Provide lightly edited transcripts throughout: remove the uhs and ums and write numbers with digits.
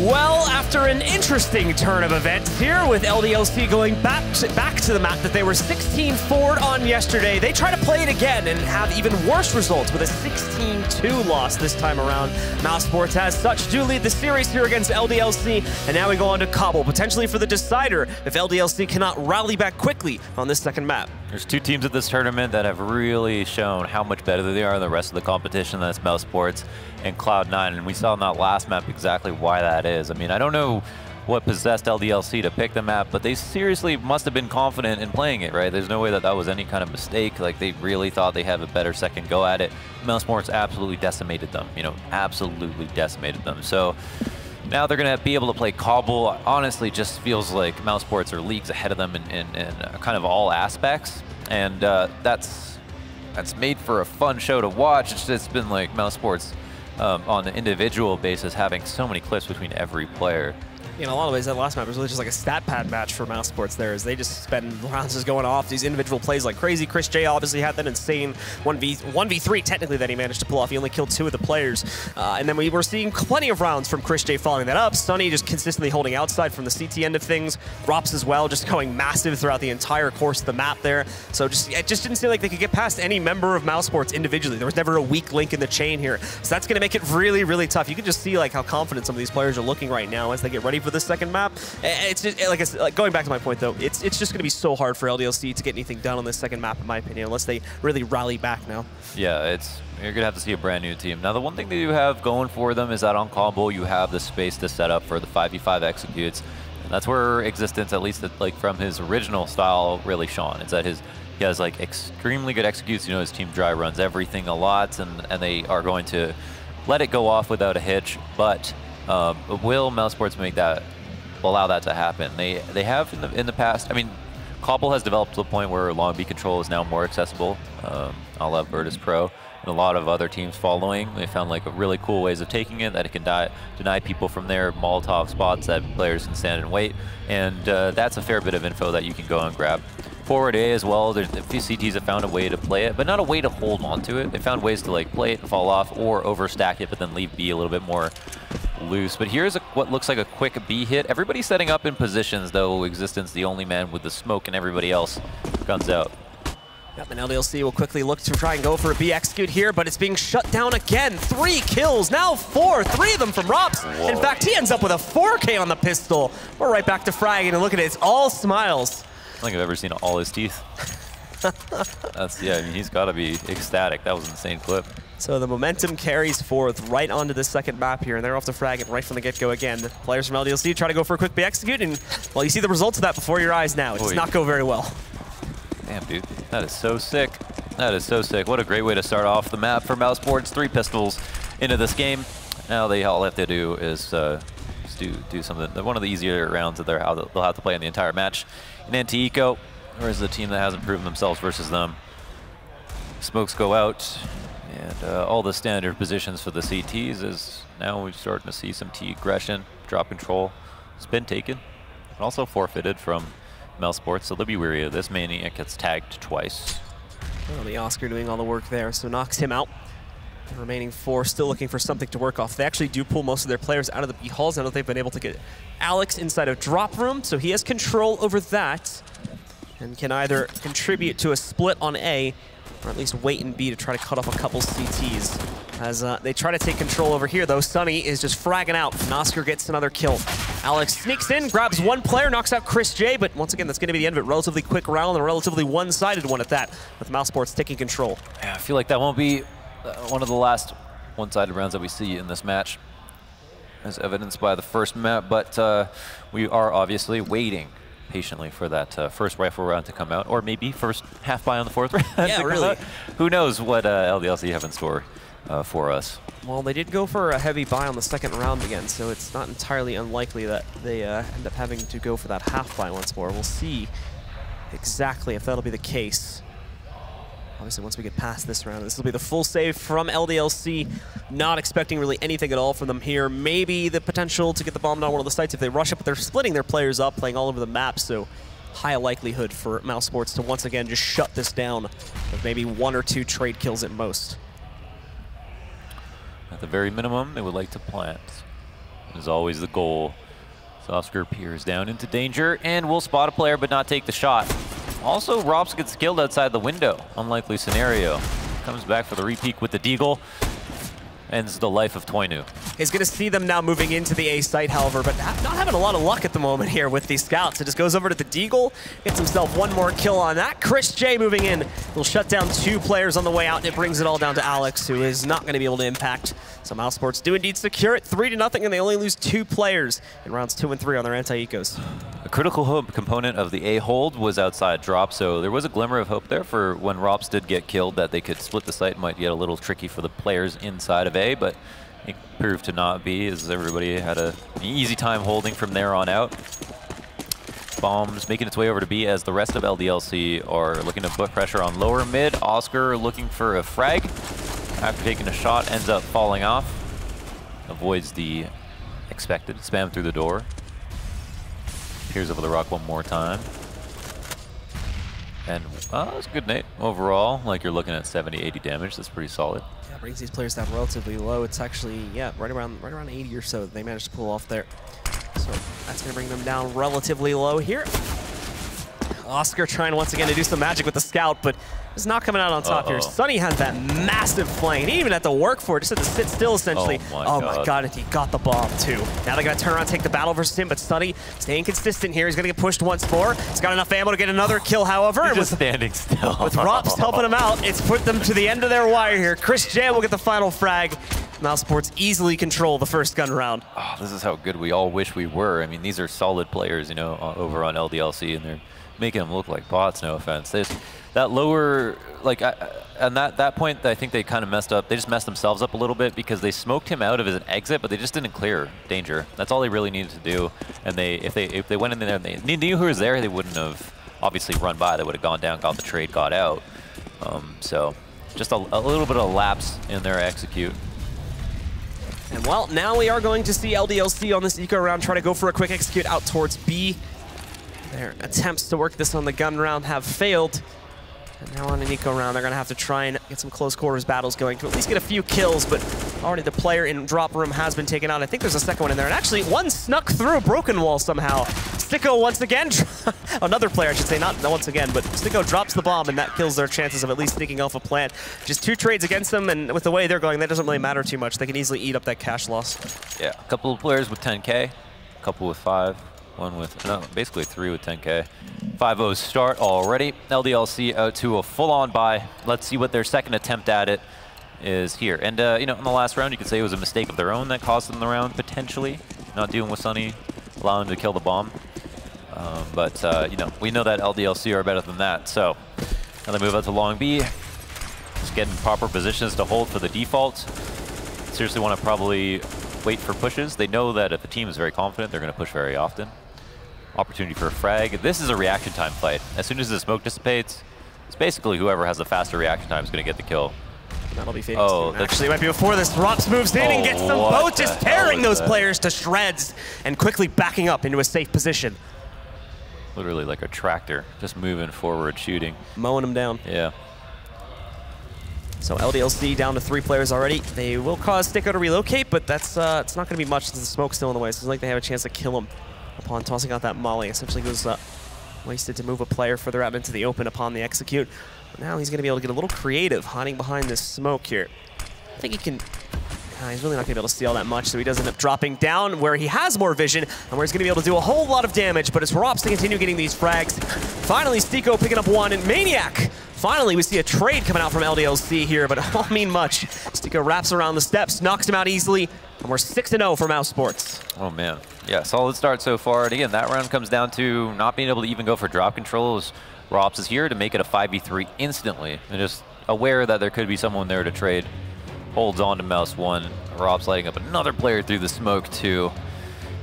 Well, after an interesting turn of events here with LDLC going back to the map that they were 16 forward on yesterday, they try to play it again and have even worse results with a 16-2 loss this time around. Mousesports, as such, do lead the series here against LDLC, and now we go on to Cobble, potentially for the decider if LDLC cannot rally back quickly on this second map. There's two teams at this tournament that have really shown how much better they are than the rest of the competition. That's Mousesports and Cloud9, and we saw in that last map exactly why that is. I mean, I don't know what possessed LDLC to pick the map, but they seriously must have been confident in playing it, right? There's no way that that was any kind of mistake. Like, they really thought they had a better second go at it. Mousesports absolutely decimated them, you know, absolutely decimated them. So now they're going to be able to play Cobble. Honestly, just feels like Mousesports are leagues ahead of them in kind of all aspects, and that's made for a fun show to watch. It's been like Mousesports on an individual basis having so many clips between every player. In a lot of ways, that last map was really just like a stat pad match for Mousesports there, as they just spend rounds just going off these individual plays like crazy. Chris J obviously had that insane 1v3 technically that he managed to pull off. He only killed 2 of the players. And then we were seeing plenty of rounds from Chris J following that up. Sunny just consistently holding outside from the CT end of things. Rops as well, just going massive throughout the entire course of the map there. So it just didn't seem like they could get past any member of Mousesports individually. There was never a weak link in the chain here. So that's going to make it really, really tough. You can just see like how confident some of these players are looking right now as they get ready for this second map. It's just, like going back to my point though, it's just going to be so hard for LDLC to get anything done on this second map, in my opinion, unless they really rally back now. Yeah, you're going to have to see a brand new team. Now, the one thing they do have going for them is that on Cobble, you have the space to set up for the 5v5 executes. And that's where Existence, at least like from his original style, really shone. It's that he has like extremely good executes. You know, his team dry runs everything a lot, and they are going to let it go off without a hitch. But will Mousesports allow that to happen? They have in the past. I mean, Cobble has developed to the point where long B control is now more accessible, a la Virtus Pro, and a lot of other teams following. They found like really cool ways of taking it, that it can deny people from their Molotov spots that players can stand and wait, and that's a fair bit of info that you can go and grab. Forward A as well, a few CTs have found a way to play it, but not a way to hold on to it. They found ways to like play it and fall off, or overstack it, but then leave B a little bit more loose. But here's what looks like a quick B hit. Everybody's setting up in positions, though. Existence the only man with the smoke, and everybody else guns out. Yep, and LDLC will quickly look to try and go for a B execute here, but it's being shut down again. 3 kills, now 4, 3 of them from Rops. Whoa. In fact, he ends up with a 4K on the pistol. We're right back to fragging, and look at it, it's all smiles. I don't think I've ever seen all his teeth. Yeah, I mean, he's got to be ecstatic. That was an insane clip. So the momentum carries forth right onto the second map here, and they're off to frag it right from the get-go again. The players from LDLC try to go for a quick B execute, and, well, you see the results of that before your eyes now. It does not go very well. Damn, dude. That is so sick. That is so sick. What a great way to start off the map for Mousesports. 3 pistols into this game. Now all they have to do is do something. One of the easier rounds that they'll have to play in the entire match. In anti-eco, or is the team that hasn't proven themselves versus them. Smokes go out, and all the standard positions for the CTs is now we're starting to see some T aggression, drop control. It's been taken, and also forfeited from Mousesports, so they'll be wary of this. Maniac gets tagged twice. Well, the Oscar doing all the work there, so knocks him out. The remaining 4 still looking for something to work off. They actually do pull most of their players out of the B halls. I know they've been able to get Alex inside of drop room, so he has control over that and can either contribute to a split on A or at least wait in B to try to cut off a couple CTs. As they try to take control over here, though, Sunny is just fragging out, and Oscar gets another kill. Alex sneaks in, grabs 1 player, knocks out Chris J, but once again, that's going to be the end of it. Relatively quick round, and a relatively one-sided one at that, with Mousesports taking control. Yeah, I feel like that won't be one of the last one-sided rounds that we see in this match, as evidenced by the first map, but we are obviously waiting patiently for that first rifle round to come out, or maybe first half buy on the 4th round. Yeah, really. Who knows what LDLC have in store for us. Well, they did go for a heavy buy on the second round again, so it's not entirely unlikely that they end up having to go for that half buy once more. We'll see exactly if that'll be the case. Obviously, once we get past this round, this will be the full save from LDLC. Not expecting really anything at all from them here. Maybe the potential to get the bomb on one of the sites if they rush it, but they're splitting their players up, playing all over the map, so high likelihood for Mousesports to once again just shut this down with maybe 1 or 2 trade kills at most. At the very minimum, they would like to plant. is always the goal. So Oscar peers down into danger and will spot a player but not take the shot. Also, Robs gets killed outside the window. Unlikely scenario. Comes back for the repeat with the deagle. Ends the life of Toinu. He's going to see them now moving into the A site, however, but not having a lot of luck at the moment here with these scouts. It just goes over to the deagle, gets himself one more kill on that. Chris J moving in. He'll shut down 2 players on the way out, and it brings it all down to Alex, who is not going to be able to impact. So Mousesports do indeed secure it 3-0, and they only lose 2 players in rounds 2 and 3 on their anti-ecos. A critical component of the A hold was outside drop, so there was a glimmer of hope there for when Robs did get killed that they could split the site. Might get a little tricky for the players inside of A, but it proved to not be, as everybody had an easy time holding from there on out. Bombs making its way over to B as the rest of LDLC are looking to put pressure on lower mid. Oscar looking for a frag. After taking a shot, ends up falling off. Avoids the expected spam through the door. Peers over the rock one more time. And that's a good nade overall. Like, you're looking at 70, 80 damage. That's pretty solid. Yeah, brings these players down relatively low. It's actually, yeah, right around 80 or so that they managed to pull off there. So that's going to bring them down relatively low here. Oscar trying once again to do some magic with the scout, but it's not coming out on top here. Sunny has that massive flank. He didn't even have to work for it, just had to sit still essentially. Oh my god, and he got the bomb too. Now they're gonna turn around and take the battle versus him, but Sunny staying consistent here. He's gonna get pushed once more. He's got enough ammo to get another kill, however. He's just standing still. With Robs helping him out, it's put them to the end of their wire here. Chris J will get the final frag. Mousesports easily control the first gun round. Oh, this is how good we all wish we were. I mean, these are solid players, you know, over on LDLC, and they're making them look like bots, no offense. That lower, like, and that point, I think they kind of messed up. They just messed themselves up a little bit because they smoked him out of his exit, but they just didn't clear danger. That's all they really needed to do. And if they went in there and they knew who was there, they wouldn't have obviously run by. They would have gone down, got the trade, got out. So just a little bit of lapse in their execute. And well, now we are going to see LDLC on this eco round try to go for a quick execute out towards B. Their attempts to work this on the gun round have failed. And now on an eco round, they're going to have to try and get some close quarters battles going to at least get a few kills, but already the player in drop room has been taken out. I think there's a second one in there, and actually one snuck through a broken wall somehow. Sticko once again, another player I should say, not once again, but Sticko drops the bomb, and that kills their chances of at least sneaking off a plant. Just 2 trades against them, and with the way they're going, that doesn't really matter too much. They can easily eat up that cash loss. Yeah, a couple of players with 10K, a couple with 5. One with, no, basically 3 with 10K. 5-0 start already. LDLC out to a full-on buy. Let's see what their second attempt at it is here. And, you know, in the last round, you could say it was a mistake of their own that cost them the round, potentially. Not dealing with Sunny, allowing him to kill the bomb. But, you know, we know that LDLC are better than that. So, now they move out to long B. Just getting proper positions to hold for the default. Seriously want to probably wait for pushes. They know that if the team is very confident, they're going to push very often. Opportunity for a frag. This is a reaction time fight. As soon as the smoke dissipates, it's basically whoever has the faster reaction time is going to get the kill. That'll be Phoenix. Oh, actually, it might be before this. Robs moves in and gets them both, just tearing those players to shreds and quickly backing up into a safe position. Literally like a tractor, just moving forward, shooting. Mowing them down. Yeah. So LDLC down to 3 players already. They will cause Sticko to relocate, but that's it's not going to be much since the smoke's still in the way. So it's like they have a chance to kill him upon tossing out that molly. Essentially goes wasted to move a player further out into the open upon the execute. But now he's going to be able to get a little creative, hiding behind this smoke here. I think he can... he's really not going to be able to see all that much, so he does end up dropping down where he has more vision and where he's going to be able to do a whole lot of damage, but it's Robs to continue getting these frags. Finally, Sticko picking up 1, and Maniac! Finally, we see a trade coming out from LDLC here, but it won't mean much. Sticko wraps around the steps, knocks him out easily, and we're 6-0 for Mousesports. Oh, man. Yeah, solid start so far. And again, that round comes down to not being able to even go for drop controls. Robs is here to make it a 5v3 instantly, and just aware that there could be someone there to trade. Holds on to Mouse 1. Robs lighting up another player through the smoke, too.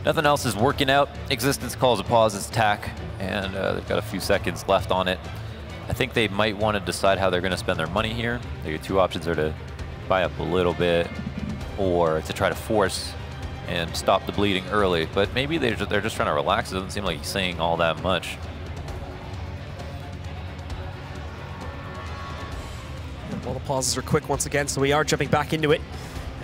Nothing else is working out. Existence calls a pause its attack, and they've got a few seconds left on it. I think they might want to decide how they're going to spend their money here. Their 2 options are to buy up a little bit or to try to force and stop the bleeding early. But maybe they're just trying to relax. It doesn't seem like he's saying all that much. Well, the pauses are quick once again, so we are jumping back into it.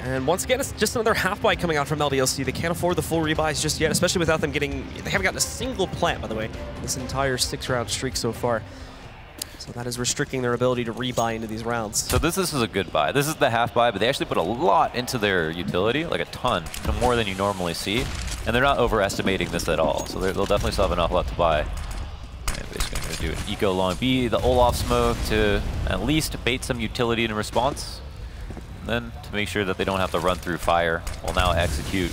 And once again, it's just another half buy coming out from LDLC. They can't afford the full rebuys just yet, especially without them getting... They haven't gotten a single plant, by the way, this entire 6-round streak so far. So that is restricting their ability to rebuy into these rounds. So this is a good buy. This is the half buy, but they actually put a lot into their utility, like a ton, more than you normally see. And they're not overestimating this at all. So they'll definitely still have an awful lot to buy. And basically going to do an eco long B, the Olaf smoke to at least bait some utility in response. And then to make sure that they don't have to run through fire, will now execute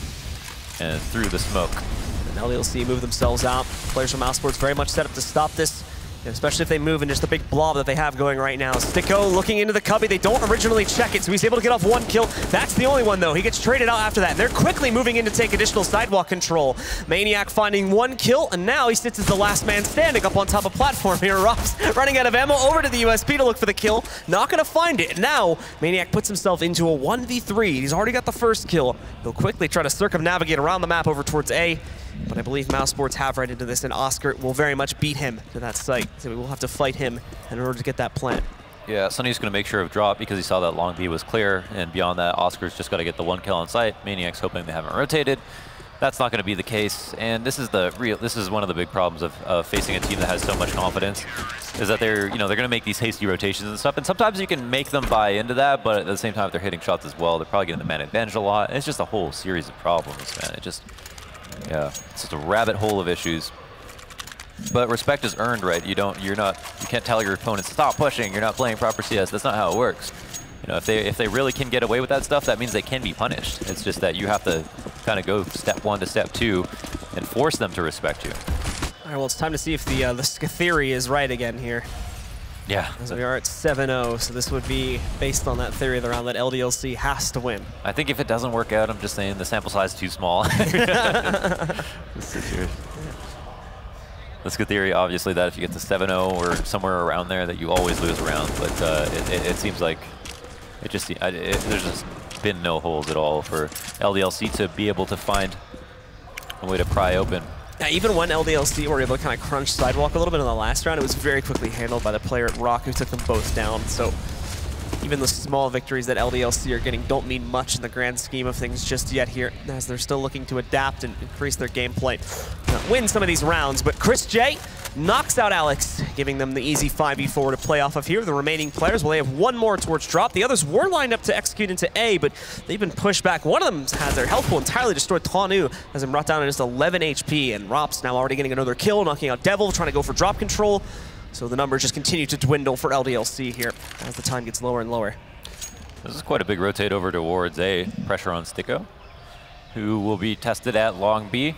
and through the smoke. And LDLC move themselves out. Players from Mousesports very much set up to stop this, especially if they move in just the big blob that they have going right now. Sticko looking into the cubby. They don't originally check it, so he's able to get off 1 kill. That's the only one, though. He gets traded out after that. And they're quickly moving in to take additional sidewalk control. Maniac finding 1 kill, and now he sits as the last man standing up on top of platform here. Rob's running out of ammo over to the USP to look for the kill. Not going to find it. Now, Maniac puts himself into a 1v3. He's already got the first kill. He'll quickly try to circumnavigate around the map over towards A. But I believe Mousesports have right into this, and Oscar will very much beat him to that site. So we will have to fight him in order to get that plant. Yeah, Sunny's going to make sure of drop because he saw that long B was clear, and beyond that, Oscar's just got to get the 1 kill on site. Maniac's hoping they haven't rotated. That's not going to be the case, and this is one of the big problems of facing a team that has so much confidence, is that they're going to make these hasty rotations and stuff, and sometimes you can make them buy into that, but at the same time, if they're hitting shots as well, they're probably getting the man advantage a lot. And it's just a whole series of problems, man. Yeah, it's just a rabbit hole of issues. But respect is earned, right? You can't tell your opponents, stop pushing, you're not playing proper CS. That's not how it works. You know, if they really can get away with that stuff, that means they can be punished. It's just that you have to kind of go step 1 to step 2 and force them to respect you. All right, well, it's time to see if the theory is right again here. Yeah. As we are at 7-0, so this would be based on that theory of the round that LDLC has to win. I think if it doesn't work out, I'm just saying the sample size is too small. That's good theory, obviously, that if you get to 7-0 or somewhere around there, that you always lose a round. But it seems like there's just been no holes at all for LDLC to be able to find a way to pry open. Yeah, even when LDLC were able to kind of crunch sidewalk a little bit in the last round, it was very quickly handled by the player at Rock who took them both down. So even the small victories that LDLC are getting don't mean much in the grand scheme of things just yet here, as they're still looking to adapt and increase their gameplay. Win some of these rounds, but Chris J knocks out Alex, giving them the easy 5v4 to play off of here. The remaining players, well, they have 1 more towards drop. The others were lined up to execute into A, but they've been pushed back. One of them has their health pool entirely destroyed. Tanu has him brought down to just 11 HP, and Rop's now already getting another kill, knocking out Devil, trying to go for drop control. So the numbers just continue to dwindle for LDLC here as the time gets lower and lower. This is quite a big rotate over towards A. Pressure on Sticko, who will be tested at long B.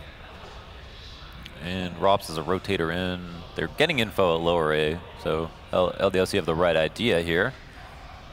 And Rops is a rotator in. They're getting info at lower A, so LDLC have the right idea here.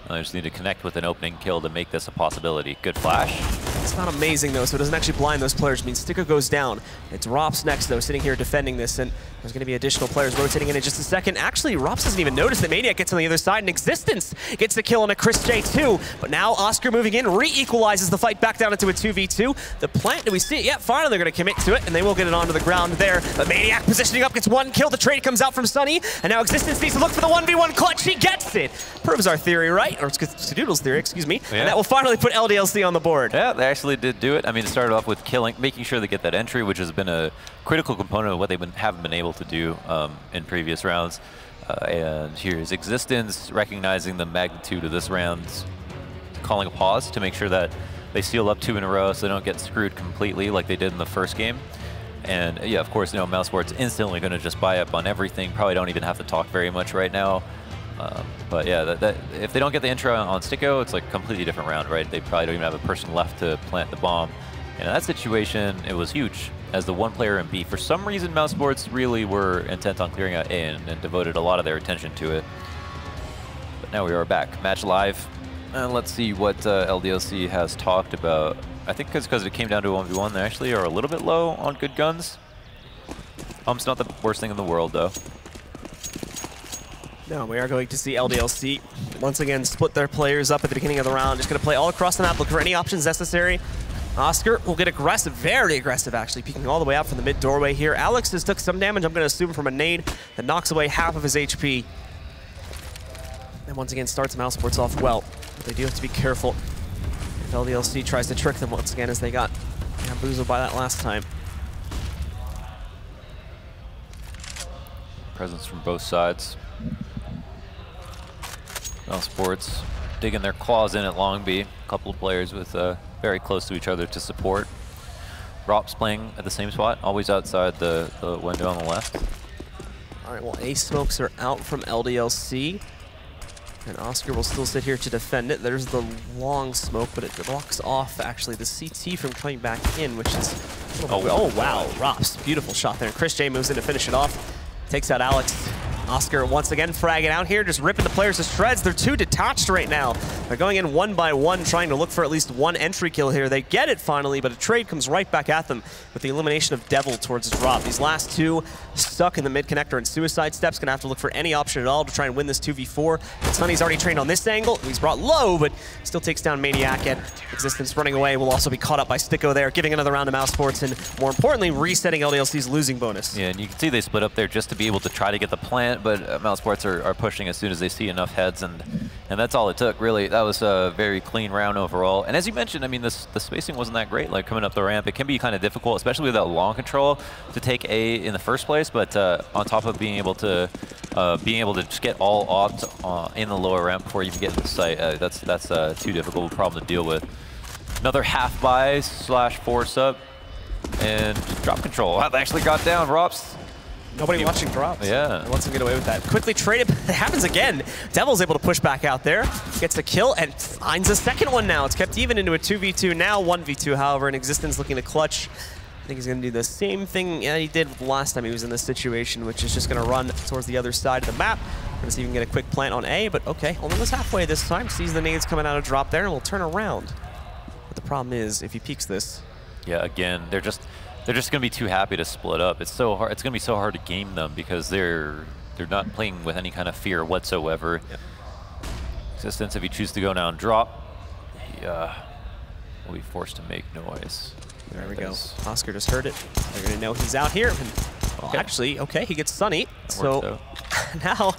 I just need to connect with an opening kill to make this a possibility. Good flash. It's not amazing, though, so it doesn't actually blind those players. It means Sticko goes down. It's Rops next, though, sitting here defending this, and there's going to be additional players rotating in just a second. Actually, Rops doesn't even notice that Maniac gets on the other side, and Existence gets the kill on a Chris J, too. But now Oscar moving in, re-equalizes the fight back down into a 2v2. The plant, do we see it? Yeah, finally they're going to commit to it, and they will get it onto the ground there. But Maniac positioning up, gets 1 kill. The trade comes out from Sunny, and now Existence needs to look for the 1v1 clutch. He gets it. Proves our theory right, or Skadoodle's theory, excuse me. Yeah. And that will finally put LDLC on the board. Yeah, they actually did do it. I mean, it started off with making sure they get that entry, which has been a critical component of what they haven't been able to do in previous rounds. And here's Existence recognizing the magnitude of this round, calling a pause to make sure that they seal up 2 in a row so they don't get screwed completely like they did in the first game. And yeah, of course, Mousesports instantly going to just buy up on everything. Probably don't even have to talk very much right now. But yeah, if they don't get the intro on Sticko, it's like a completely different round, right? They probably don't even have a person left to plant the bomb. And in that situation, it was huge. As the 1 player in B, for some reason, Mousesports really were intent on clearing out A and devoted a lot of their attention to it. But now we are back, match live. And let's see what LDLC has talked about. I think because it came down to a 1v1, they actually are a little bit low on good guns. Pump's not the worst thing in the world, though. No, we are going to see LDLC once again split their players up at the beginning of the round. Just going to play all across the map, look for any options necessary. Oscar will get aggressive, very aggressive actually, peeking all the way out from the mid doorway here. Alex has took some damage, I'm going to assume, from a nade that knocks away half of his HP. And once again starts Mousesports off well, but they do have to be careful. LDLC tries to trick them once again as they got bamboozled by that last time. Presence from both sides. Mousesports digging their claws in at Long B. A couple of players with very close to each other to support. Rop's playing at the same spot, always outside the window on the left. All right, well, ace smokes are out from LDLC. And Oscar will still sit here to defend it. There's the long smoke, but it blocks off, actually, the CT from coming back in, which is... Oh, wow, Rops, beautiful shot there. Chris J moves in to finish it off. Takes out Alex. Oscar once again fragging out here, just ripping the players to shreds. They're too detached right now. They're going in one by one, trying to look for at least one entry kill here. They get it finally, but a trade comes right back at them with the elimination of Devil towards his drop. These last two stuck in the mid connector and suicide steps, gonna have to look for any option at all to try and win this 2v4. Sunny's already trained on this angle. He's brought low, but still takes down Maniac, and Existence running away will also be caught up by Sticko there, giving another round to Mousesports, and more importantly, resetting LDLC's losing bonus. Yeah, and you can see they split up there just to be able to try to get the plant, but Mousesports are pushing as soon as they see enough heads, and that's all it took, really. That was a very clean round overall. And as you mentioned, I mean, the spacing wasn't that great, like coming up the ramp. It can be kind of difficult, especially with that long control, to take A in the first place, but on top of being able to just get all opt in the lower ramp before you even get into sight, that's too difficult a problem to deal with. Another half buy / force up, and drop control. Wow, they actually got down, Rops. Nobody watching drops. Yeah. And lets him get away with that. Quickly traded, it happens again. Devil's able to push back out there, gets the kill, and finds a second one now. It's kept even into a 2v2, now 1v2, however, in Existence looking to clutch. I think he's going to do the same thing he did last time he was in this situation, which is just going to run towards the other side of the map. We're going to see if we can get a quick plant on A, but okay, only was halfway this time. Sees the nades coming out of drop there, and will turn around. But the problem is, if he peeks this... Yeah, again, they're just going to be too happy to split up. It's so hard. It's going to be so hard to game them because they're not playing with any kind of fear whatsoever. Yep. Existence, if he chooses to go down and drop, he will be forced to make noise. There we go. Oscar just heard it. They're going to know he's out here. And, well, actually, okay, he gets Sunny. So now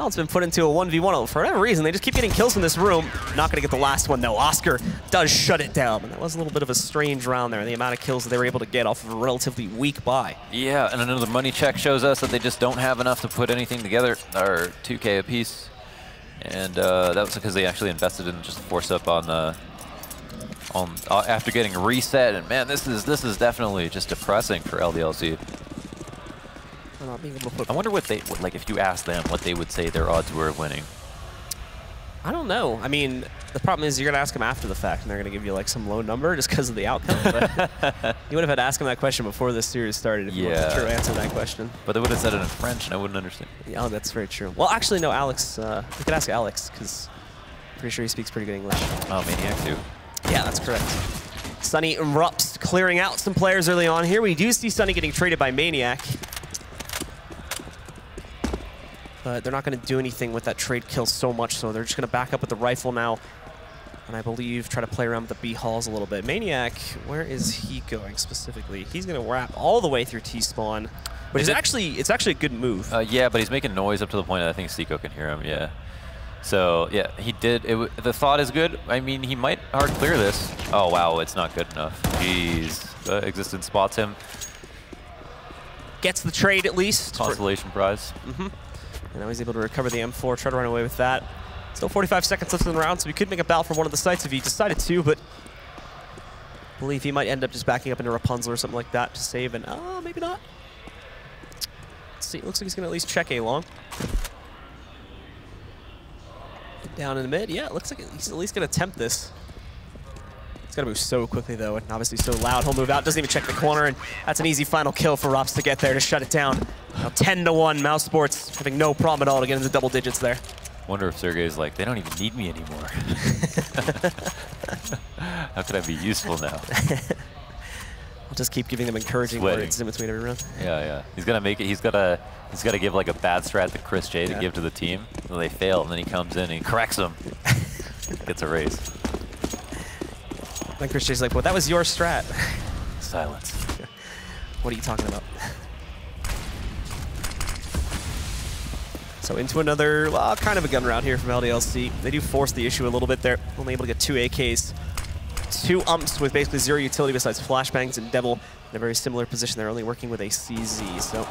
it's been put into a 1v1. For whatever reason, they just keep getting kills in this room. Not going to get the last one, though. Oscar does shut it down. And that was a little bit of a strange round there, the amount of kills that they were able to get off of a relatively weak buy. Yeah, and another money check shows us that they just don't have enough to put anything together, or 2K apiece. And that was because they actually invested in just force up on after getting reset. And man, this is definitely just depressing for LDLC. Not being able to put... I wonder what they like if you ask them what they would say their odds were of winning. I don't know. I mean, the problem is you're gonna ask them after the fact, and they're gonna give you like some low number just because of the outcome. But you would have had to ask them that question before this series started if you wanted to answer that question. But they would have said it in French, and I wouldn't understand. Yeah, oh, that's very true. Well, actually, no, Alex. We could ask Alex because I'm pretty sure he speaks pretty good English. Oh, Maniac too. Yeah, that's correct. Sunny erupts, clearing out some players early on here. We do see Sunny getting traded by Maniac. But they're not going to do anything with that trade kill so much, so they're just going to back up with the rifle now. And I believe try to play around with the B halls a little bit. Maniac, where is he going specifically? He's going to wrap all the way through T-spawn, which is actually a good move. Yeah, but he's making noise up to the point that I think Sticko can hear him, yeah. So, yeah, he did. The thought is good. I mean, he might hard clear this. Oh, wow, it's not good enough. Jeez. Existence spots him. Gets the trade at least. Consolation prize. And now he's able to recover the M4, try to run away with that. Still 45 seconds left in the round, so he could make a battle for one of the sites if he decided to, but I believe he might end up just backing up into Rapunzel or something like that to save, and maybe not. Let's see, it looks like he's going to at least check A long. Down in the mid, yeah, it looks like he's at least going to attempt this. He's got to move so quickly, though, and obviously so loud. He'll move out, doesn't even check the corner, and that's an easy final kill for Rops to get there to shut it down. Now 10-1, Mousesports having no problem at all to get into double digits there. Wonder if Sergey's like, they don't even need me anymore. How can I be useful now? I'll just keep giving them encouraging words in between every round. Yeah, yeah. He's gonna make it. He's got to give like a bad strat to Chris J to give to the team. So they fail, and then he comes in and he corrects them. Gets a raise. Then Chris J's like, well, that was your strat. Silence. What are you talking about? So into another, well, kind of a gun round here from LDLC. They do force the issue a little bit there. Only able to get 2 AKs two umps with basically zero utility besides flashbangs, and Devil in a very similar position. They're only working with a CZ, so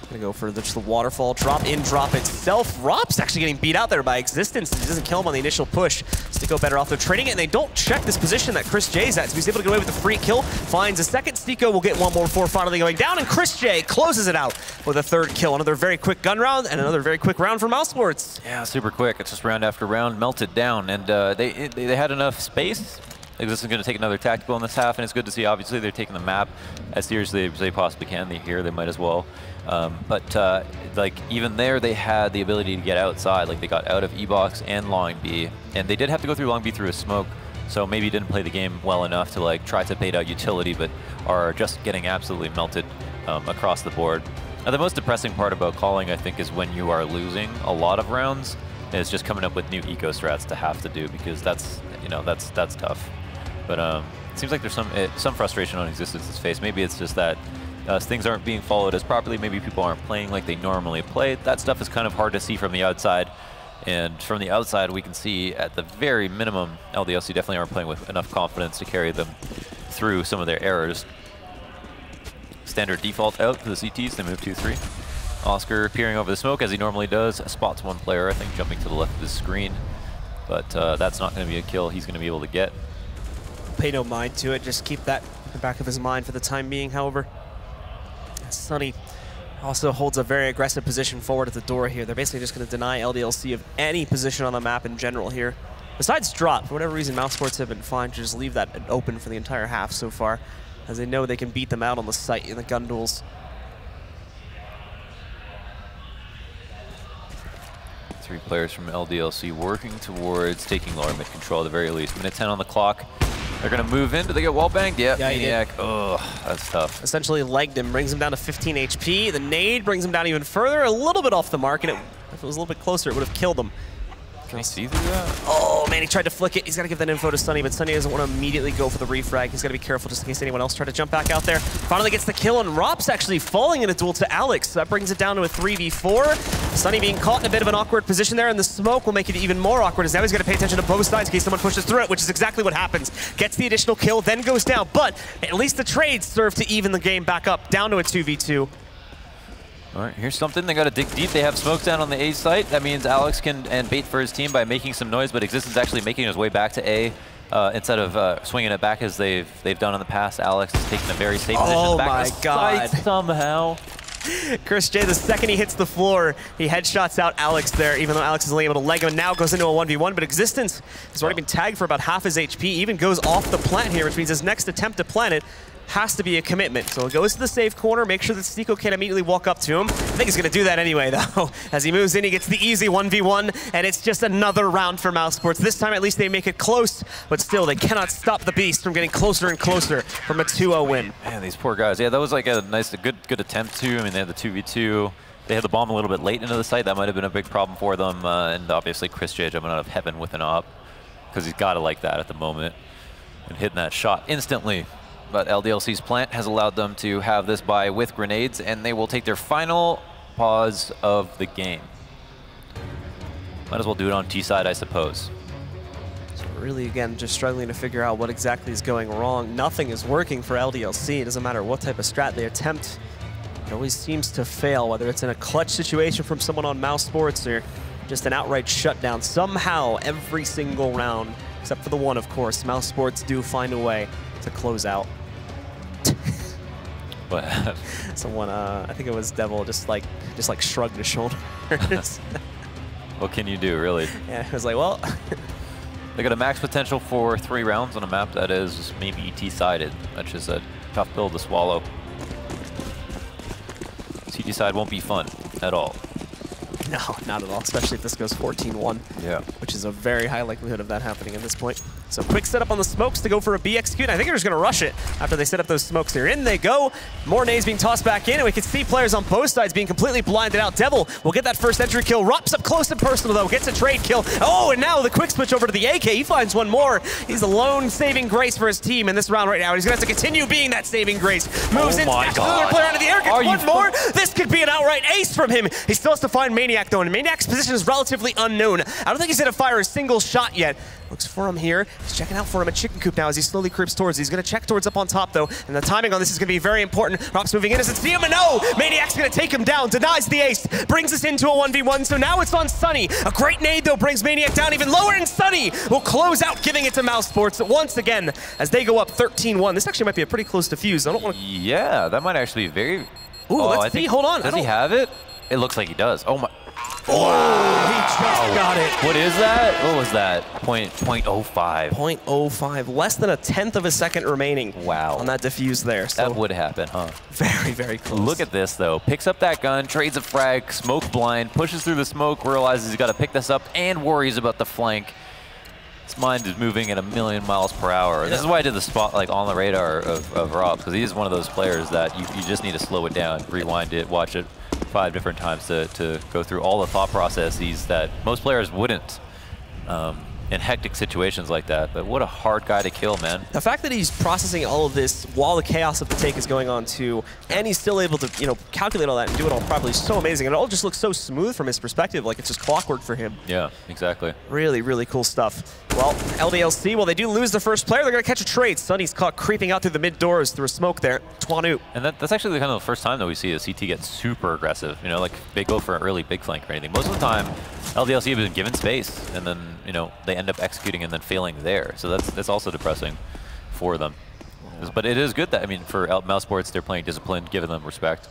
gonna go for just the waterfall, drop in, drop itself. Rop's actually getting beat out there by Existence. He doesn't kill him on the initial push. Stico better off. They're trading it, and they don't check this position that Chris J's at, so he's able to get away with the free kill. Finds a second. Stico will get one more before finally going down, and Chris J closes it out with a third kill. Another very quick gun round, and another very quick round for Mousesports. Yeah, super quick. It's just round after round, melted down, and they had enough space. Existence is going to take another tactical in this half, and it's good to see, obviously, they're taking the map as seriously as they possibly can. They might as well. Like, even there, they had the ability to get outside. Like, they got out of E-Box and Long B, and they did have to go through Long B through a smoke, so maybe didn't play the game well enough to, like, try to bait out utility, but are just getting absolutely melted across the board. Now, the most depressing part about calling, I think, is when you are losing a lot of rounds, is just coming up with new eco strats to have to do, because that's, you know, that's tough. But it seems like there's some frustration on Existence's face. Maybe it's just that things aren't being followed as properly. Maybe people aren't playing like they normally play. That stuff is kind of hard to see from the outside. And from the outside, we can see at the very minimum, LDLC definitely aren't playing with enough confidence to carry them through some of their errors. Standard default out for the CTs. They move 2-3. Oscar peering over the smoke as he normally does. Spots one player, I think, jumping to the left of the screen. But that's not going to be a kill he's going to be able to get. Pay no mind to it. Just keep that in the back of his mind for the time being, however. Sunny also holds a very aggressive position forward at the door here. They're basically just going to deny LDLC of any position on the map in general here. Besides drop, for whatever reason, Mousesports have been fine to just leave that open for the entire half so far, as they know they can beat them out on the site in the gun duels. Three players from LDLC working towards taking lower mid control at the very least. Minute 10 on the clock. They're going to move in. Do they get wall banged? Yep, yeah, Maniac. Oh, that's tough. Essentially legged him, brings him down to 15 HP. The nade brings him down even further, a little bit off the mark, and if it was a little bit closer, it would have killed him. Can he see through that? Oh, man, he tried to flick it. He's got to give that info to Sunny, but Sunny doesn't want to immediately go for the refrag. He's got to be careful just in case anyone else tried to jump back out there. Finally gets the kill, and Rop's actually falling in a duel to Alex. That brings it down to a 3v4. Sunny being caught in a bit of an awkward position there, and the smoke will make it even more awkward, as now he's got to pay attention to both sides in case someone pushes through it, which is exactly what happens. Gets the additional kill, then goes down, but at least the trades serve to even the game back up, down to a 2v2. All right, here's something. They got to dig deep. They have smokes down on the A site. That means Alex can bait for his team by making some noise, but Existence actually making his way back to A instead of swinging it back as they've done in the past. Alex is taking a very safe position back to the site somehow. Chris J, the second he hits the floor, he headshots out Alex there, even though Alex is only able to leg him, and now goes into a 1v1, but Existence has already been tagged for about half his HP, even goes off the plant here, which means his next attempt to plant it has to be a commitment. So he goes to the safe corner, make sure that Stico can't immediately walk up to him. I think he's going to do that anyway, though. As he moves in, he gets the easy 1v1, and it's just another round for Mousesports. This time, at least, they make it close, but still, they cannot stop the beast from getting closer and closer from a 2-0 win. Man, these poor guys. Yeah, that was like a good attempt, too. I mean, they had the 2v2. They had the bomb a little bit late into the site. That might have been a big problem for them. And obviously, Chris J jumping out of heaven with an op, because he's got to like that at the moment, and hitting that shot instantly. But LDLC's plant has allowed them to have this buy with grenades, and they will take their final pause of the game. Might as well do it on T side, I suppose. So really, again, just struggling to figure out what exactly is going wrong. Nothing is working for LDLC. It doesn't matter what type of strat they attempt. It always seems to fail, whether it's in a clutch situation from someone on Mousesports or just an outright shutdown. Somehow, every single round, except for the one, of course, Mousesports do find a way to close out. What? Someone, I think it was Devil, just like shrugged his shoulders. What can you do, really? Yeah, it was like, well. They got a max potential for 3 rounds on a map that is maybe T-sided, which is a tough pill to swallow. CT side won't be fun at all. No, not at all, especially if this goes 14-1. Yeah. Which is a very high likelihood of that happening at this point. So quick setup on the smokes to go for a B execute. I think they're just going to rush it after they set up those smokes here. In they go. More nades being tossed back in, and we can see players on both sides being completely blinded out. Devil will get that first entry kill. Rops up close and personal, though. Gets a trade kill. Oh, and now the quick switch over to the AK. He finds one more. He's the lone saving grace for his team in this round right now. He's going to have to continue being that saving grace. Moves in, smashes another player into the air, gets one more. This could be an outright ace from him. He still has to find Maniac, though, and Maniac's position is relatively unknown. I don't think he's going to fire a single shot yet. Looks for him here. He's checking out for him a chicken coop now as he slowly creeps towards. He's going to check towards up on top, though, and the timing on this is going to be very important. Rops moving in as it's him, and no! Maniac's going to take him down, denies the ace, brings us into a 1v1, so now it's on Sunny. A great nade, though, brings Maniac down even lower, and Sunny will close out, giving it to Mousesports once again as they go up 13-1. This actually might be a pretty close defuse. I don't want to... Yeah, that might actually be very... Ooh, let's see. Hold on. Does he have it? It looks like he does. Oh my... Oh, he just got it. What is that? What was that? 0.05. 0.05. Less than a tenth of a second remaining. Wow. On that defuse there. So that would happen, huh? Very, very close. Look at this, though. Picks up that gun, trades a frag, smoke blind, pushes through the smoke, realizes he's got to pick this up, and worries about the flank. His mind is moving at 1,000,000 miles per hour. Yeah. This is why I did the spot like on the radar of Rob, because he is one of those players that you just need to slow it down, rewind it, watch it 5 different times to go through all the thought processes that most players wouldn't in hectic situations like that. But what a hard guy to kill, man. The fact that he's processing all of this while the chaos of the take is going on too, and he's still able to, you know, calculate all that and do it all properly is so amazing. And it all just looks so smooth from his perspective, like it's just clockwork for him. Yeah, exactly. Really, really cool stuff. Well, LDLC, well, they do lose the first player. They're going to catch a trade. Sunny's caught creeping out through the mid doors through a smoke there. Twanu. And that's actually kind of the first time that we see a CT get super aggressive. You know, like they go for an early big flank or anything. Most of the time, LDLC have been given space, and then, you know, they end up executing and then failing there. So that's also depressing for them. But it is good that, I mean, for Mousesports, they're playing disciplined, giving them respect.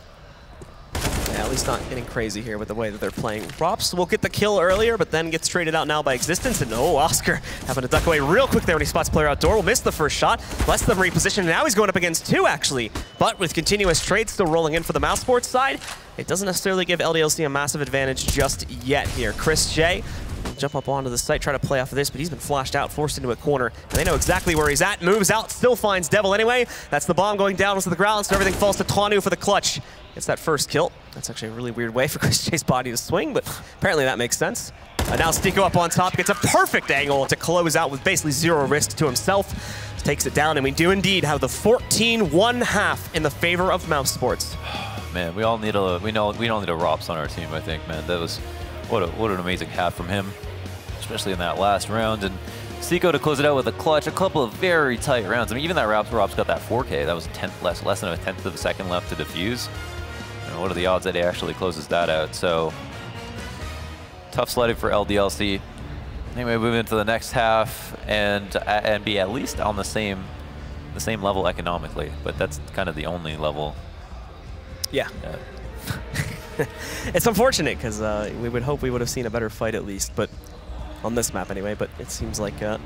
Yeah, at least not getting crazy here with the way that they're playing. Rops will get the kill earlier, but then gets traded out now by Existence. And oh, Oscar having to duck away real quick there when he spots player outdoor. Will miss the first shot. Lets them reposition. And now he's going up against 2, actually. But with continuous trades still rolling in for the Mousesports side, it doesn't necessarily give LDLC a massive advantage just yet here. Chris J will jump up onto the site, try to play off of this, but he's been flashed out, forced into a corner. And they know exactly where he's at. Moves out, still finds Devil anyway. That's the bomb going down to the ground, so everything falls to Twanu for the clutch. Gets that first kill. That's actually a really weird way for Chris J's body to swing, but apparently that makes sense. And now Stico up on top, gets a perfect angle to close out with basically 0 risk to himself. Takes it down, and we do indeed have the 14-1 half in the favor of Mousesports. Man, we all need a we all need a Rops on our team, I think, man. That was what an amazing half from him, especially in that last round. And Stico to close it out with a clutch, a couple of very tight rounds. I mean, even that Rops got that 4K. That was less than a tenth of a second left to defuse. And what are the odds that he actually closes that out? So tough sledding for LDLC. Anyway, move into the next half and be at least on the same level economically. But that's kind of the only level. Yeah. It's unfortunate because we would hope we would have seen a better fight at least, but on this map anyway. But it seems like the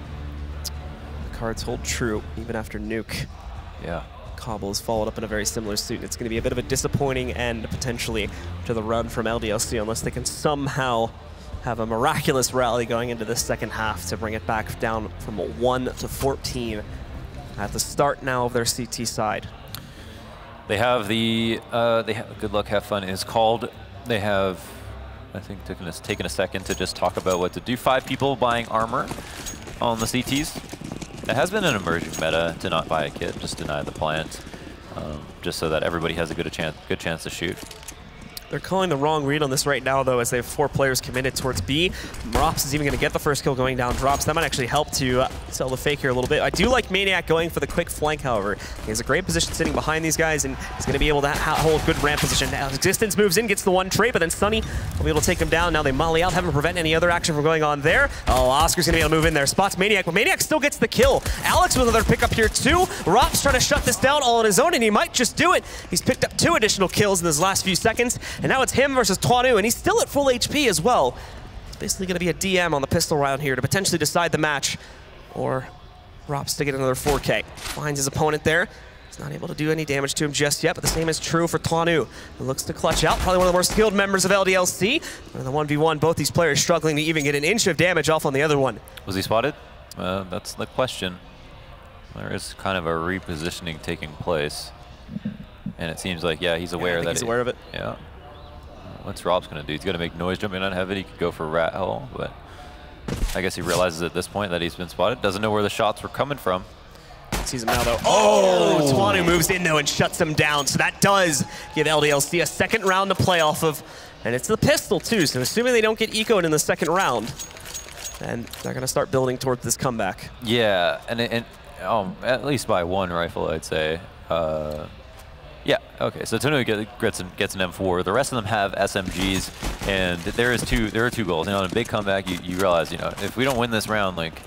cards hold true even after Nuke. Yeah. Cobble is followed up in a very similar suit. And it's going to be a bit of a disappointing end potentially to the run from LDLC unless they can somehow have a miraculous rally going into this second half to bring it back down from 1 to 14 at the start now of their CT side. They have Good Luck, Have Fun is called. They have, I think, taken a second to just talk about what to do. 5 people buying armor on the CTs. It has been an emerging meta to not buy a kit, just deny the plant, just so that everybody has a good chance to shoot. They're calling the wrong read on this right now, though, as they have 4 players committed towards B. Rops is even going to get the first kill going down drops. That might actually help to sell the fake here a little bit. I do like Maniac going for the quick flank, however. He has a great position sitting behind these guys, and he's going to be able to hold good ramp position. Now, Existence moves in, gets the 1 trade, but then Sunny will be able to take him down. Now they molly out, having to prevent any other action from going on there. Oh, Oscar's going to be able to move in there. Spots Maniac, but Maniac still gets the kill. Alex with another pickup here, too. Rops trying to shut this down all on his own, and he might just do it. He's picked up 2 additional kills in his last few seconds, and now it's him versus Twanu, and he's still at full HP as well. It's basically going to be a DM on the pistol round here to potentially decide the match, or Rops to get another 4K. Finds his opponent there. He's not able to do any damage to him just yet, but the same is true for Twanu, who looks to clutch out. Probably one of the more skilled members of LDLC. In the 1v1, both these players struggling to even get an inch of damage off on the other one. Was he spotted? That's the question. There is kind of a repositioning taking place, and it seems like, yeah, he's aware he's aware of it. Yeah. What's Rob's going to do? He's going to make noise jumping on heaven. He could go for rat hole, but I guess he realizes at this point that he's been spotted. Doesn't know where the shots were coming from. Sees him now, though. Oh! Twanu moves in, though, and shuts him down. So that does give LDLC a second round to play off of. And it's the pistol, too. So assuming they don't get ecoed in the second round, And they're going to start building towards this comeback. Yeah, and at least by one rifle, I'd say. Yeah, okay, so Tonu gets an M4. The rest of them have SMGs, and there are two goals. You know, in a big comeback, you realize, you know, if we don't win this round, like,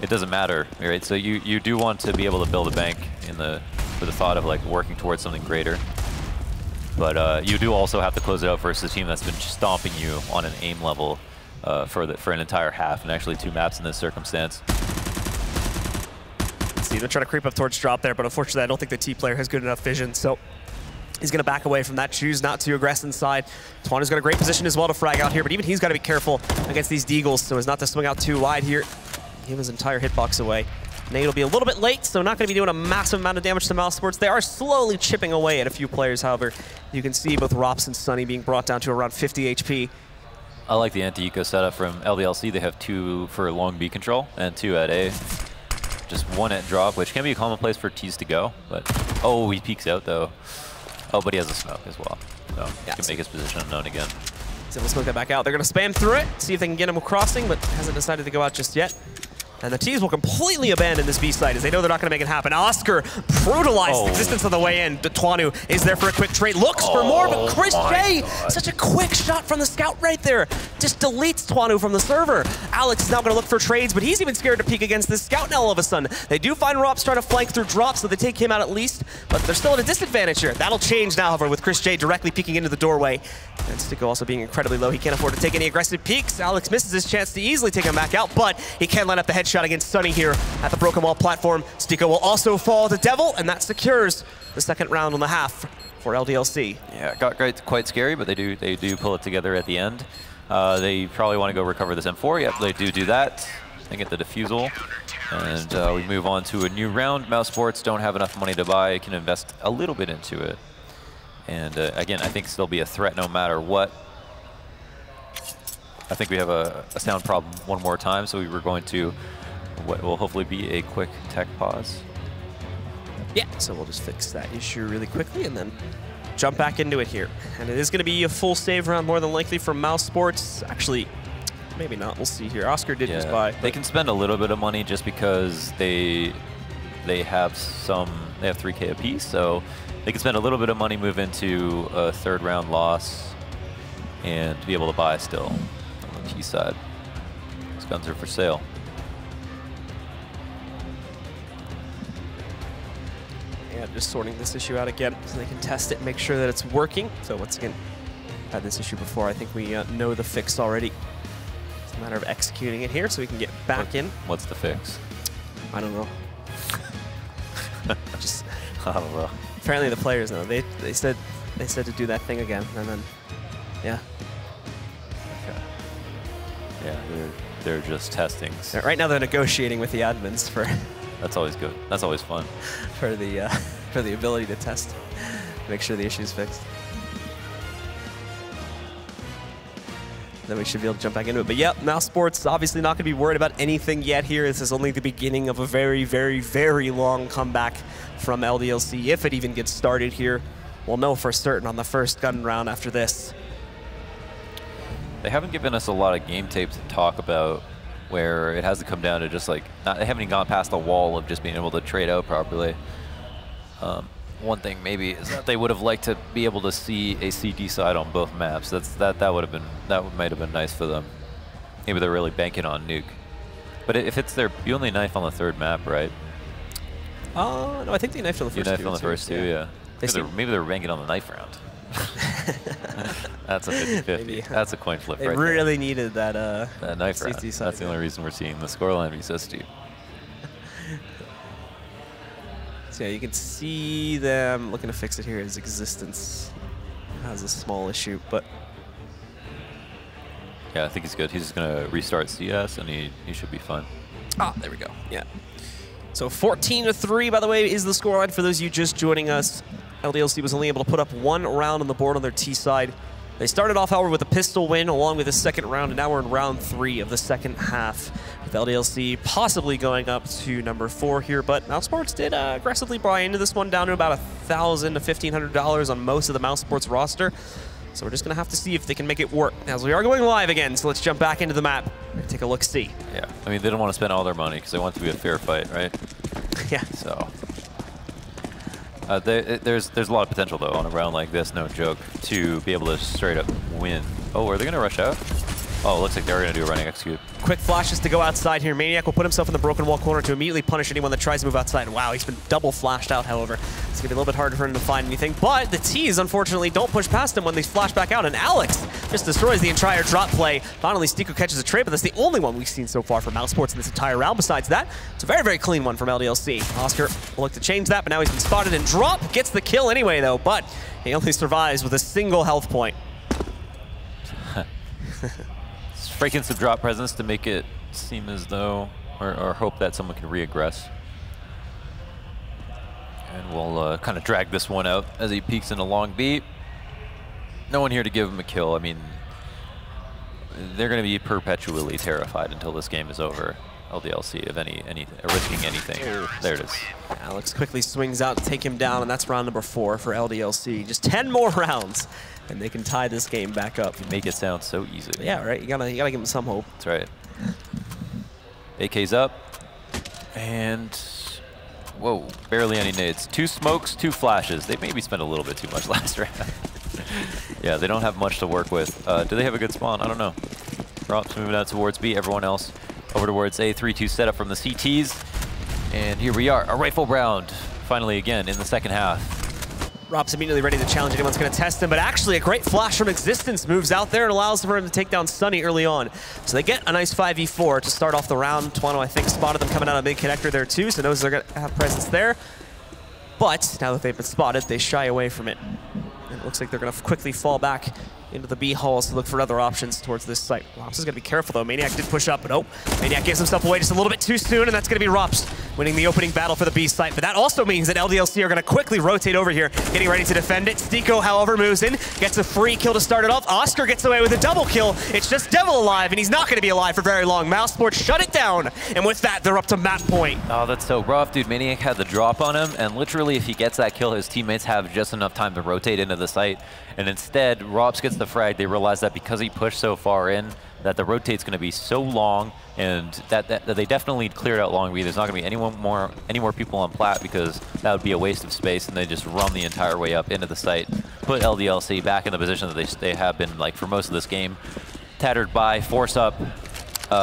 it doesn't matter, right? So you do want to be able to build a bank with the thought of, like, working towards something greater. But you do also have to close it out versus a team that's been stomping you on an aim level for an entire half, and actually 2 maps in this circumstance. See, they're trying to creep up towards drop there, but unfortunately I don't think the T player has good enough vision, so he's going to back away from that, choose not to aggress inside. Twanu's got a great position as well to frag out here, but even he's got to be careful against these Deagles so as not to swing out too wide here. Give his entire hitbox away. Nate will be a little bit late, so not going to be doing a massive amount of damage to Mousesports. They are slowly chipping away at a few players, however. You can see both Rops and Sunny being brought down to around 50 HP. I like the anti-eco setup from LDLC. They have 2 for long B control and 2 at A. Just 1 at drop, which can be a commonplace for T's to go, but oh, he peeks out though. Oh, but he has a smoke as well, so he can make his position unknown again. So we'll smoke that back out. They're going to spam through it, see if they can get him crossing, but hasn't decided to go out just yet. And the T's will completely abandon this B site as they know they're not going to make it happen. Oscar brutalized existence on the way in. Twanu is there for a quick trade, looks for more, but Chris J, such a quick shot from the scout right there, just deletes Twanu from the server. Alex is now going to look for trades, but he's even scared to peek against this scout now all of a sudden. They do find Rops trying to flank through drops, so they take him out at least, but they're still at a disadvantage here. That'll change now, however, with Chris J directly peeking into the doorway. And Sticko also being incredibly low. He can't afford to take any aggressive peeks. Alex misses his chance to easily take him back out, but he can line up the headshot against Sunny here at the Broken Wall platform. Sticko will also fall to Devil, and that secures the second round on the half for LDLC. Yeah, got quite scary, but they do pull it together at the end. They probably want to go recover this M4. Yep, they do that. They get the defusal, and we move on to a new round. Mousesports don't have enough money to buy, can invest a little bit into it. And again, I think still be a threat no matter what. I think we have a sound problem one more time, so we were going to what will hopefully be a quick tech pause. Yeah, so we'll just fix that issue really quickly and then jump back into it here. And it is going to be a full save round more than likely from Mousesports. Actually, maybe not. We'll see here. Oscar did just buy. They can spend a little bit of money just because they have 3K apiece, so they can spend a little bit of money, move into a third round loss, and be able to buy still on the T side. These guns are for sale. Yeah, just sorting this issue out again so they can test it and make sure that it's working. So once again, had this issue before. I think we know the fix already. It's a matter of executing it here so we can get back in. What's the fix? I don't know. Just I don't know. Apparently the players know. They said to do that thing again, and then yeah. Okay. Yeah, they're just testing. Right now they're negotiating with the admins for. That's always good. That's always fun. For the ability to test, make sure the issue's fixed. Then we should be able to jump back into it. But yeah, Mousesports obviously not going to be worried about anything yet here. This is only the beginning of a very, very, very long comeback from LDLC. If it even gets started here, we'll know for certain on the first gun round after this. They haven't given us a lot of game tape to talk about where it has to come down to just like, they haven't even gone past the wall of just being able to trade out properly. One thing maybe is that they would have liked to be able to see a CT side on both maps. That might have been nice for them. Maybe they're really banking on nuke. But if it's their only knife on the third map, right? No, I think they knifed on the first two. You knifed on the first two, yeah. Maybe they're banking on the knife round. That's a 50-50. That's a coin flip right there. They really needed that knife round. That's the only reason we're seeing the scoreline be so steep. So yeah, you can see them looking to fix it here. His existence has a small issue, but yeah, I think he's good. He's just gonna restart CS, and he should be fine. Ah, there we go. Yeah. So 14-3, by the way, is the scoreline for those of you just joining us. LDLC was only able to put up one round on the board on their T side. They started off, however, with a pistol win along with a second round, and now we're in round 3 of the second half, with LDLC possibly going up to number 4 here. But Mousesports did aggressively buy into this one, down to about $1,000 to $1,500 on most of the Mousesports roster. So we're just going to have to see if they can make it work. As we are going live again, so let's jump back into the map and take a look-see. Yeah, I mean, they don't want to spend all their money because they want it to be a fair fight, right? Yeah. So there's a lot of potential, though, on a round like this, no joke, to be able to straight up win. Oh, are they going to rush out? Oh, it looks like they're going to do a running execute. Quick flashes to go outside here. Maniac will put himself in the broken wall corner to immediately punish anyone that tries to move outside. Wow, he's been double flashed out, however. It's going to be a little bit harder for him to find anything. But the T's, unfortunately, don't push past him when they flash back out. And Alex just destroys the entire drop play. Finally, Stiko catches a trade, but that's the only one we've seen so far from Mousesports in this entire round. Besides that, it's a very, very clean one from LDLC. Oscar will look to change that, but now he's been spotted and drop. Gets the kill anyway, though, but he only survives with a single health point. Breaking some drop presence to make it seem as though, or hope that someone can re-aggress. And we'll kind of drag this one out as he peeks in a long beat. No one here to give him a kill. I mean, they're going to be perpetually terrified until this game is over. LDLC of risking anything. There it is. Alex quickly swings out to take him down, and that's round number 4 for LDLC. Just 10 more rounds, and they can tie this game back up. You make it sound so easy. Yeah, right. You gotta give him some hope. That's right. AK's up, and whoa, barely any nades. 2 smokes, 2 flashes. They maybe spent a little bit too much last round. Yeah, they don't have much to work with. Do they have a good spawn? I don't know. Drops moving out towards B. Everyone else over towards A. 3-2 setup from the CTs. And here we are, a rifle round. Finally again in the second half. Rob's immediately ready to challenge anyone's going to test him, but actually a great flash from Existence moves out there and allows for him to take down Sunny early on. So they get a nice 5v4 to start off the round. Tuano, I think, spotted them coming out of mid-connector there too, so knows they're going to have presence there. But now that they've been spotted, they shy away from it. And it looks like they're going to quickly fall back into the B halls to look for other options towards this site. Rops is going to be careful, though. Maniac did push up, but oh, Maniac gives himself away just a little bit too soon, and that's going to be Rops winning the opening battle for the B site. But that also means that LDLC are going to quickly rotate over here, getting ready to defend it. Stiko, however, moves in, gets a free kill to start it off. Oscar gets away with a double kill. It's just Devil alive, and he's not going to be alive for very long. Mousesports shut it down, and with that, they're up to map point. Oh, that's so rough, dude. Maniac had the drop on him, and literally if he gets that kill, his teammates have just enough time to rotate into the site. And instead, Rops gets the frag. They realize that because he pushed so far in, that the rotate's going to be so long, and that they definitely cleared out long B. There's not going to be any more people on plat because that would be a waste of space, and they just run the entire way up into the site, put LDLC back in the position that they have been like for most of this game. Tattered by, force up,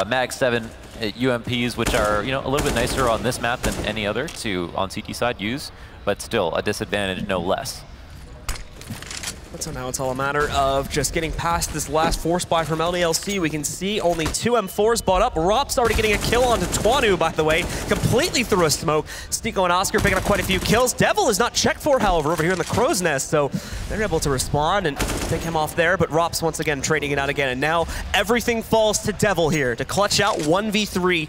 mag 7 UMPs, which are a little bit nicer on this map than any other to on CT side use, but still a disadvantage no less. But so now it's all a matter of just getting past this last force buy from LDLC. We can see only 2 M4s bought up. Rob's already getting a kill onto Tuanu, by the way, completely through a smoke. Stiko and Oscar picking up quite a few kills. Devil is not checked for, however, over here in the Crow's Nest, so they're able to respond and take him off there. But Rob's once again trading it out again, and now everything falls to Devil here to clutch out 1v3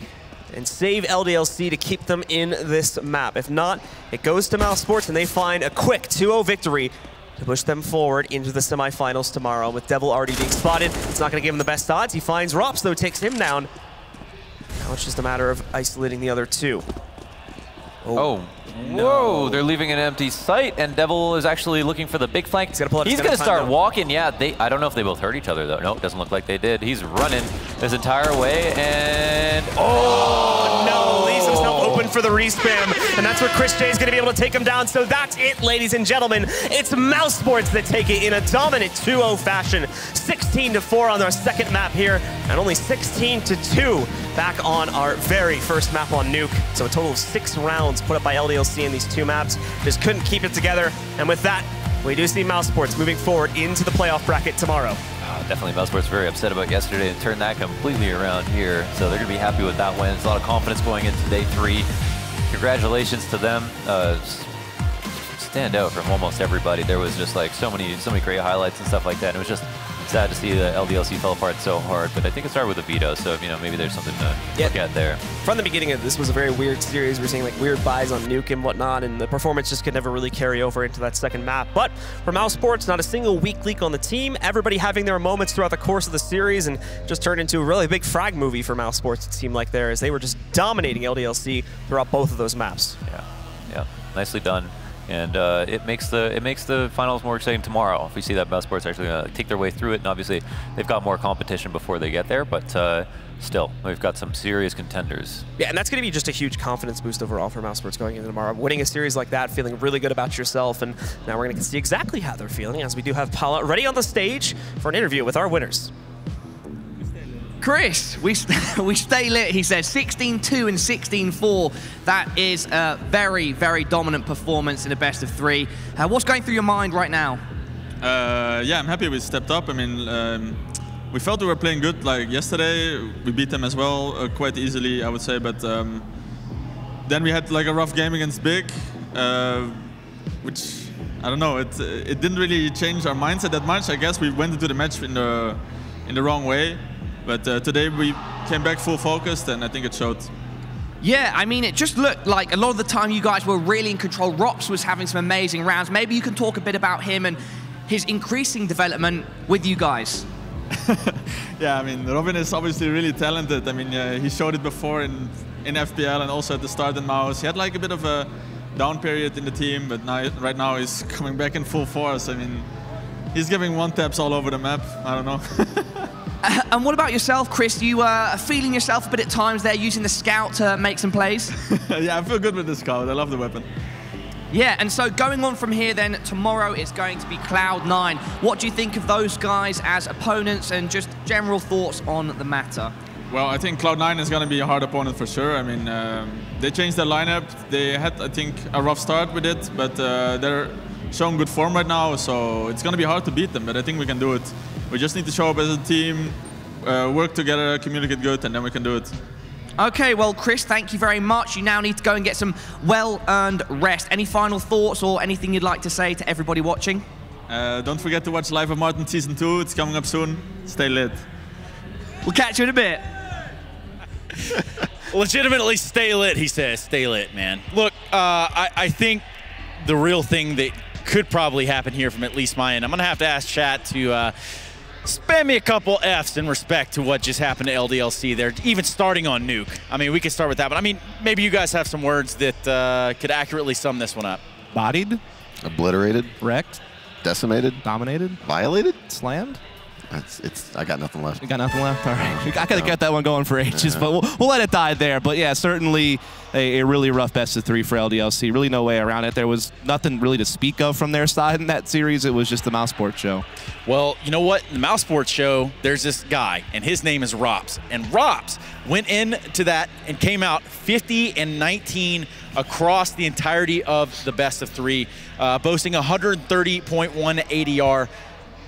and save LDLC to keep them in this map. If not, it goes to Mousesports, and they find a quick 2-0 victory to push them forward into the semifinals tomorrow. With Devil already being spotted, it's not going to give him the best odds. He finds Rops, though, takes him down. Now it's just a matter of isolating the other 2. Oh, no. Whoa, they're leaving an empty site, and Devil is actually looking for the big flank. He's going to start walking. Yeah, I don't know if they both hurt each other, though. No, it doesn't look like they did. He's running this entire way, and oh no, leaves himself open for the respam, and that's where Chris J is going to be able to take him down. So that's it, ladies and gentlemen. It's Mousesports that take it in a dominant 2-0 fashion. 16-4 on our second map here, and only 16-2 back on our very first map on Nuke. So a total of 6 rounds put up by LDLC in these 2 maps. Just couldn't keep it together, and with that, we do see Mousesports moving forward into the playoff bracket tomorrow. Definitely Mousesports very upset about yesterday and turned that completely around here. So they're going to be happy with that win. There's a lot of confidence going into day 3. Congratulations to them. Stand out from almost everybody. There was just like so many great highlights and stuff like that. And it was just sad to see the LDLC fell apart so hard, but I think it started with a veto, so maybe there's something to look at there. From the beginning of this was a very weird series. We're seeing like weird buys on Nuke and whatnot, and the performance just could never really carry over into that second map. But for Mousesports, not a single weak leak on the team. Everybody having their moments throughout the course of the series, and just turned into a really big frag movie for Mousesports, it seemed like there, as they were just dominating LDLC throughout both of those maps. Yeah, nicely done. And it makes the finals more exciting tomorrow if we see that Mousesports actually take their way through it. And obviously, they've got more competition before they get there, but still, we've got some serious contenders. Yeah, and that's going to be just a huge confidence boost overall for Mousesports going into tomorrow. Winning a series like that, feeling really good about yourself, and now we're going to see exactly how they're feeling as we do have Paula ready on the stage for an interview with our winners. Chris, we stay lit, he says. 16-2 and 16-4. That is a very, very dominant performance in a best of 3. What's going through your mind right now? Yeah, I'm happy we stepped up. I mean, we felt we were playing good. Like yesterday, we beat them as well quite easily, I would say. But then we had like a rough game against Big, which I don't know. It didn't really change our mindset that much. I guess we went into the match in the wrong way. But today we came back full focused, and I think it showed. Yeah, I mean, it just looked like a lot of the time you guys were really in control. Rops was having some amazing rounds. Maybe you can talk a bit about him and his increasing development with you guys. Yeah, I mean, Robin is obviously really talented. I mean, he showed it before in FPL and also at the start in Mouse. He had like a bit of a down period in the team, but right now he's coming back in full force. I mean, he's giving one-taps all over the map. I don't know. And what about yourself, Chris? You feeling yourself a bit at times there, using the Scout to make some plays? Yeah, I feel good with the Scout. I love the weapon. Yeah, and so going on from here then, tomorrow it's going to be Cloud9. What do you think of those guys as opponents and just general thoughts on the matter? Well, I think Cloud9 is going to be a hard opponent for sure. I mean, they changed their lineup. They had, I think, a rough start with it, but they're showing good form right now, so it's going to be hard to beat them, but I think we can do it. We just need to show up as a team, work together, communicate good, and then we can do it. Okay, well, Chris, thank you very much. You now need to go and get some well-earned rest. Any final thoughts or anything you'd like to say to everybody watching? Don't forget to watch Live of Martin Season 2. It's coming up soon. Stay lit. We'll catch you in a bit. Legitimately stay lit, he says. Stay lit, man. Look, I think the real thing that could probably happen here from at least my end, I'm going to have to ask chat to spam me a couple Fs in respect to what just happened to LDLC there, even starting on Nuke. I mean, we could start with that, but I mean, maybe you guys have some words that could accurately sum this one up. Bodied. Obliterated. Wrecked. Decimated. Dominated. Violated. Slammed. I got nothing left. You got nothing left? All right. I gotta get that one going for ages, but we'll let it die there. But yeah, certainly a really rough best of 3 for LDLC. Really no way around it. There was nothing really to speak of from their side in that series. It was just the Mousesports show. Well, you know what? In the Mousesports show, there's this guy, and his name is Rops. And Rops went into that and came out 50 and 19 across the entirety of the best of 3, boasting 130.1 ADR.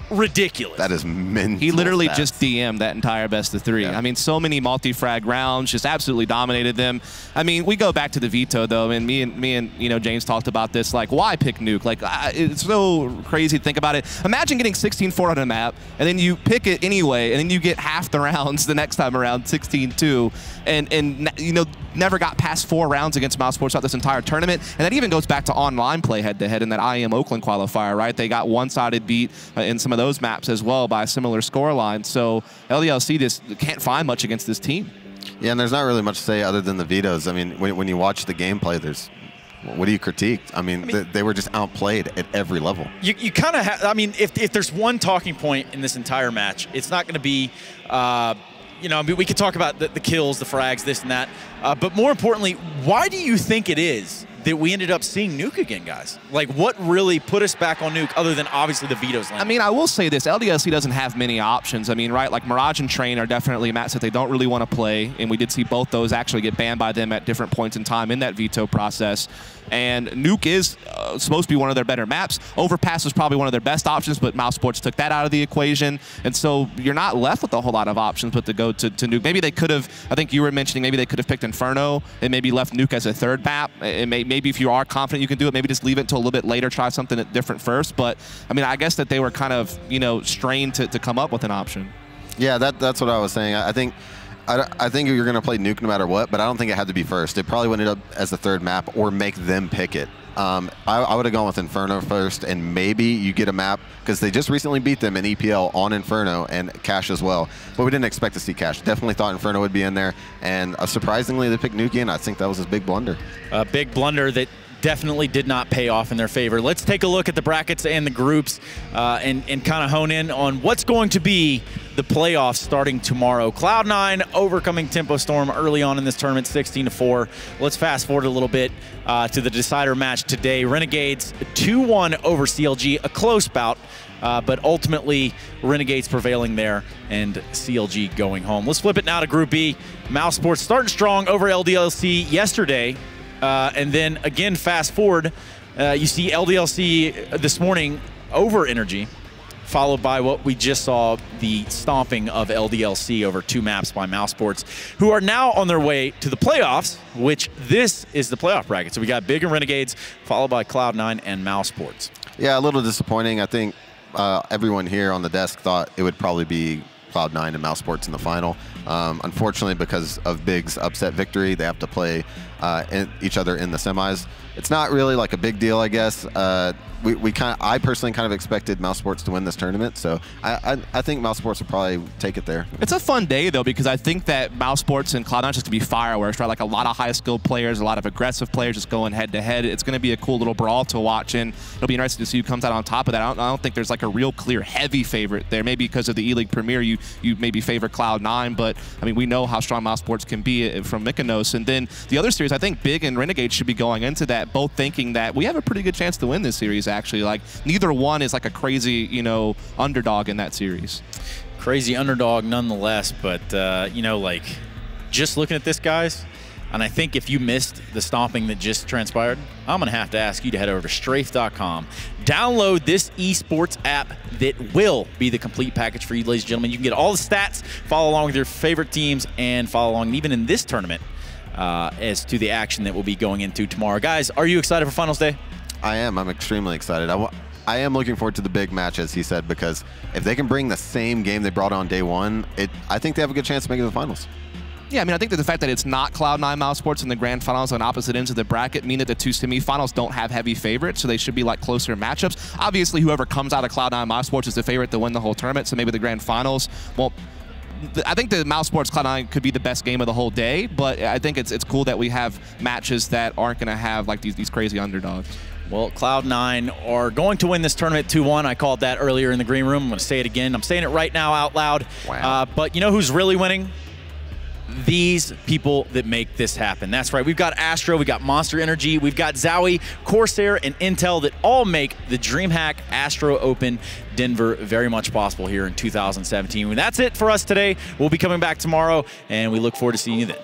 Ridiculous. That is mental. He literally stats. just DM'd that entire best of 3. Yeah. I mean, so many multi-frag rounds, just absolutely dominated them. I mean, we go back to the veto though, and me and you know James talked about this. Like, why pick Nuke? Like, it's so crazy to think about it. Imagine getting 16-4 on a map, and then you pick it anyway, and then you get half the rounds the next time around, 16-2, and you know never got past 4 rounds against Mousesports throughout this entire tournament. And that even goes back to online play head-to-head in that IM Oakland qualifier, right? They got one-sided beat in some of those maps as well by a similar scoreline. So LDLC just can't find much against this team. Yeah, and there's not really much to say other than the vetoes. I mean, when you watch the gameplay, what do you critique? I mean, they were just outplayed at every level. You kind of have, I mean, if there's one talking point in this entire match, it's not going to be, you know, I mean, we could talk about the kills, the frags, this and that. But more importantly, why do you think it is that we ended up seeing Nuke again, guys? Like, what really put us back on Nuke other than obviously the vetoes landing? I mean, I will say this. LDLC doesn't have many options. I mean, right, like Mirage and Train are definitely maps that they don't really want to play, and we did see both those actually get banned by them at different points in time in that veto process. And Nuke is supposed to be one of their better maps. Overpass was probably one of their best options, but Mousesports took that out of the equation. And so you're not left with a whole lot of options but to go to Nuke. Maybe they could have, I think you were mentioning, maybe they could have picked Inferno and maybe left Nuke as a 3rd map. And maybe if you are confident you can do it, maybe just leave it until a little bit later, try something different first. But, I mean, I guess that they were kind of, you know, strained to come up with an option. Yeah, that's what I was saying. I think you're going to play Nuke no matter what, but I don't think it had to be first. It probably would end up as the 3rd map or make them pick it. I would have gone with Inferno first, and maybe you get a map, because they just recently beat them in EPL on Inferno and Cash as well. But we didn't expect to see Cash. Definitely thought Inferno would be in there, and surprisingly they picked Nuke in. I think that was his big blunder. A big blunder that definitely did not pay off in their favor. Let's take a look at the brackets and the groups and kind of hone in on what's going to be the playoffs starting tomorrow. Cloud9 overcoming Tempo Storm early on in this tournament, 16-4. Let's fast forward a little bit to the decider match today. Renegades 2-1 over CLG, a close bout, but ultimately Renegades prevailing there and CLG going home. Let's flip it now to Group B. Mousesports starting strong over LDLC yesterday. And then again, fast forward, you see LDLC this morning over Energy, followed by what we just saw, the stomping of LDLC over 2 maps by Mousesports, who are now on their way to the playoffs, which this is the playoff bracket. So we got Big and Renegades, followed by Cloud9 and Mousesports. Yeah, a little disappointing. I think everyone here on the desk thought it would probably be Cloud9 and Mousesports in the final. Unfortunately, because of Big's upset victory, they have to play each other in the semis. It's not really like a big deal, I guess. I personally kind of expected Mousesports to win this tournament, so I think Mousesports will probably take it there. It's a fun day, though, because I think that Mousesports and Cloud9 is just going to be fireworks, right? Like a lot of high-skilled players, a lot of aggressive players just going head-to-head. It's going to be a cool little brawl to watch, and it'll be interesting to see who comes out on top of that. I don't think there's like a real clear heavy favorite there. Maybe because of the E-League Premier, you maybe favor Cloud9, but I mean, we know how strong Mousesports can be from Mykonos. And then the other series, I think Big and Renegade should be going into that, both thinking that we have a pretty good chance to win this series, actually. Like, neither one is like a crazy, you know, underdog in that series. Crazy underdog nonetheless, but, you know, like, just looking at this, guys, and I think if you missed the stomping that just transpired, I'm going to have to ask you to head over to strafe.com. Download this esports app that will be the complete package for you, ladies and gentlemen. You can get all the stats, follow along with your favorite teams, and follow along even in this tournament as to the action that we'll be going into tomorrow. Guys, are you excited for Finals Day? I am. I'm extremely excited. I am looking forward to the big match, as he said, because if they can bring the same game they brought on day one, I think they have a good chance of making the finals. Yeah, I mean, I think that the fact that it's not Cloud9 Mousesports in the grand finals on opposite ends of the bracket mean that the 2 semifinals don't have heavy favorites, so they should be like closer matchups. Obviously, whoever comes out of Cloud9 Mousesports is the favorite to win the whole tournament, so maybe the grand finals won't. I think the Mousesports Cloud9 could be the best game of the whole day, but I think it's cool that we have matches that aren't going to have like these crazy underdogs. Well, Cloud9 are going to win this tournament 2-1. I called that earlier in the green room. I'm going to say it again. I'm saying it right now out loud. Wow. But you know who's really winning? These people that make this happen. That's right. We've got ASTRO, we've got Monster Energy, we've got Zowie, Corsair, and Intel that all make the DreamHack ASTRO Open Denver very much possible here in 2017. And that's it for us today. We'll be coming back tomorrow, and we look forward to seeing you then.